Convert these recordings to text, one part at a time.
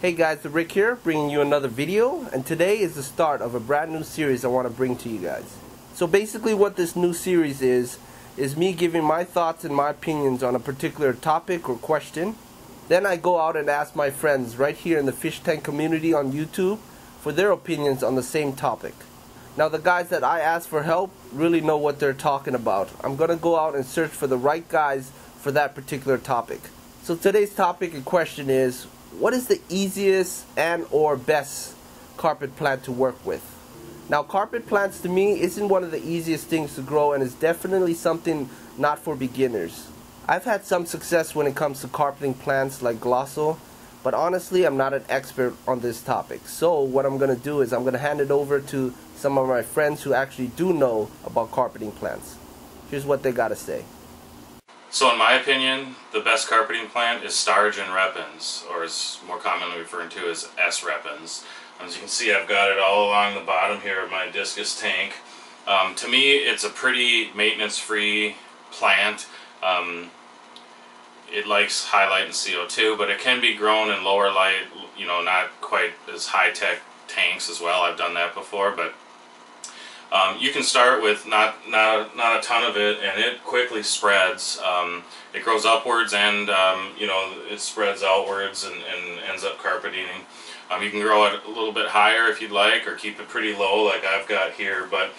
Hey guys, Rick here, bringing you another video, and today is the start of a brand new series I want to bring to you guys. So basically what this new series is me giving my thoughts and my opinions on a particular topic or question. Then I go out and ask my friends right here in the fish tank community on YouTube for their opinions on the same topic. Now the guys that I ask for help really know what they're talking about. I'm going to go out and search for the right guys for that particular topic. So today's topic and question is, what is the easiest and or best carpet plant to work with? Now carpet plants to me isn't one of the easiest things to grow and is definitely something not for beginners. I've had some success when it comes to carpeting plants like Glossal, but honestly I'm not an expert on this topic. So what I'm going to do is I'm going to hand it over to some of my friends who actually do know about carpeting plants. Here's what they got to say. So in my opinion, the best carpeting plant is Stargen repens, or is more commonly referred to as S. repens. As you can see, I've got it all along the bottom here of my discus tank. To me, it's a pretty maintenance-free plant. It likes high light and CO2, but it can be grown in lower light, you know, not quite as high-tech tanks as well. I've done that before, but you can start with not a ton of it, and it quickly spreads. It grows upwards, and you know, it spreads outwards and ends up carpeting. You can grow it a little bit higher if you'd like, or keep it pretty low like I've got here. But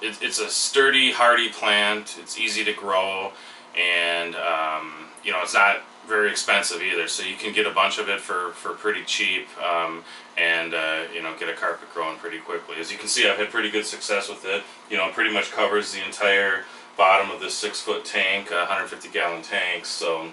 it's a sturdy, hardy plant. It's easy to grow, and you know, it's not very expensive either, so you can get a bunch of it for pretty cheap, and you know, get a carpet growing pretty quickly. As you can see, I've had pretty good success with it. You know, it pretty much covers the entire bottom of this 6-foot tank, 150-gallon tank. So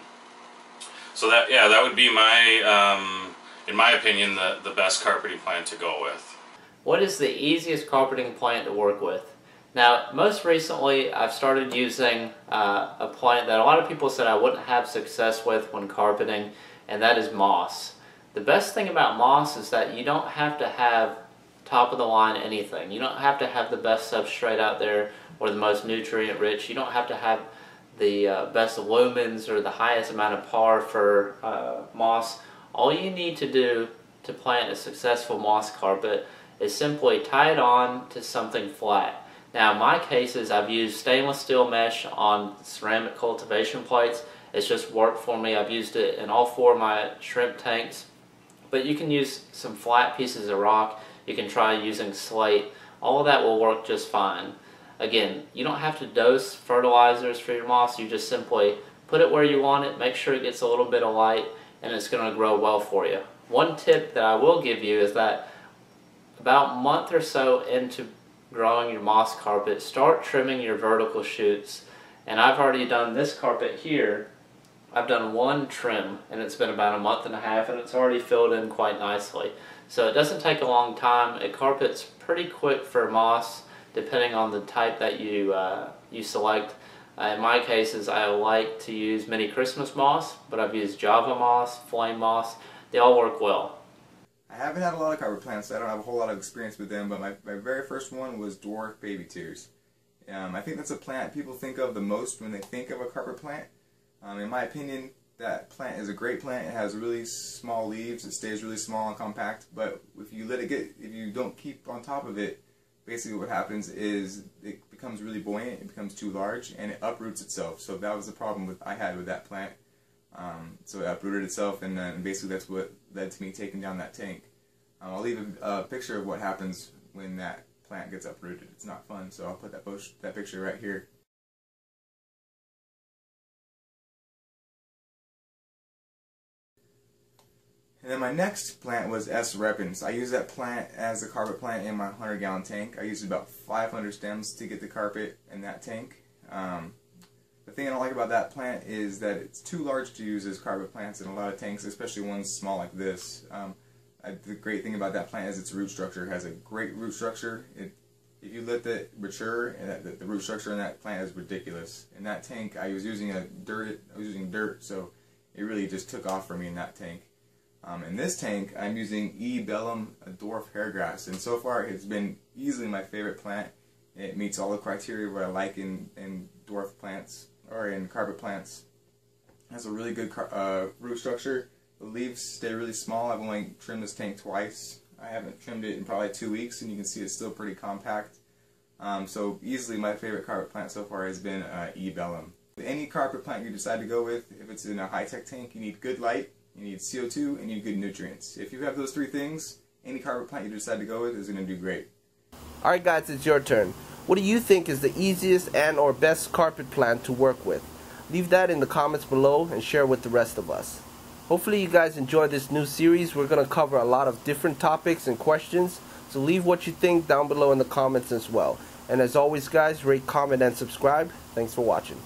that, yeah, that would be my, in my opinion, the best carpeting plant to go with. What is the easiest carpeting plant to work with? Now, most recently, I've started using a plant that a lot of people said I wouldn't have success with when carpeting, and that is moss. The best thing about moss is that you don't have to have top-of-the-line anything. You don't have to have the best substrate out there or the most nutrient-rich. You don't have to have the best lumens or the highest amount of par for moss. All you need to do to plant a successful moss carpet is simply tie it on to something flat. Now in my cases, I've used stainless steel mesh on ceramic cultivation plates. It's just worked for me. I've used it in all 4 of my shrimp tanks. But you can use some flat pieces of rock. You can try using slate. All of that will work just fine. Again, you don't have to dose fertilizers for your moss. You just simply put it where you want it, make sure it gets a little bit of light, and it's going to grow well for you. One tip that I will give you is that about a month or so into growing your moss carpet, start trimming your vertical shoots. And I've already done this carpet here. I've done 1 trim, and it's been about a month and a half, and it's already filled in quite nicely. So it doesn't take a long time. It carpets pretty quick for moss, depending on the type that you select. In my cases, I like to use mini Christmas moss, but I've used Java moss, flame moss. They all work well. I haven't had a lot of carpet plants, so I don't have a whole lot of experience with them, but my very first one was dwarf baby tears. I think that's a plant people think of the most when they think of a carpet plant. In my opinion, that plant is a great plant. It has really small leaves. It stays really small and compact, but if you don't keep on top of it, basically what happens is it becomes really buoyant, it becomes too large, and it uproots itself. So that was the problem I had with that plant. So it uprooted itself, and then basically that's what led to me taking down that tank. I'll leave a picture of what happens when that plant gets uprooted. It's not fun, so I'll put that picture right here. And then my next plant was S. repens. I used that plant as a carpet plant in my 100-gallon tank. I used about 500 stems to get the carpet in that tank. The thing I don't like about that plant is that it's too large to use as carpet plants in a lot of tanks, especially ones small like this. The great thing about that plant is its root structure. It has a great root structure. If you let it mature, and the root structure in that plant is ridiculous. In that tank, I was using dirt, so it really just took off for me in that tank. In this tank, I'm using E. bellum dwarf hairgrass, and so far it's been easily my favorite plant. It meets all the criteria what I like in dwarf plants or in carpet plants. It has a really good root structure. The leaves stay really small. I've only trimmed this tank twice. I haven't trimmed it in probably 2 weeks, and you can see it's still pretty compact. So easily my favorite carpet plant so far has been E-Bellum. Any carpet plant you decide to go with, if it's in a high-tech tank, you need good light, you need CO2, and you need good nutrients. If you have those 3 things, any carpet plant you decide to go with is going to do great. Alright guys, it's your turn. What do you think is the easiest and or best carpet plant to work with? Leave that in the comments below and share with the rest of us. Hopefully you guys enjoy this new series. We're going to cover a lot of different topics and questions, so leave what you think down below in the comments as well. And as always guys, rate, comment, and subscribe. Thanks for watching.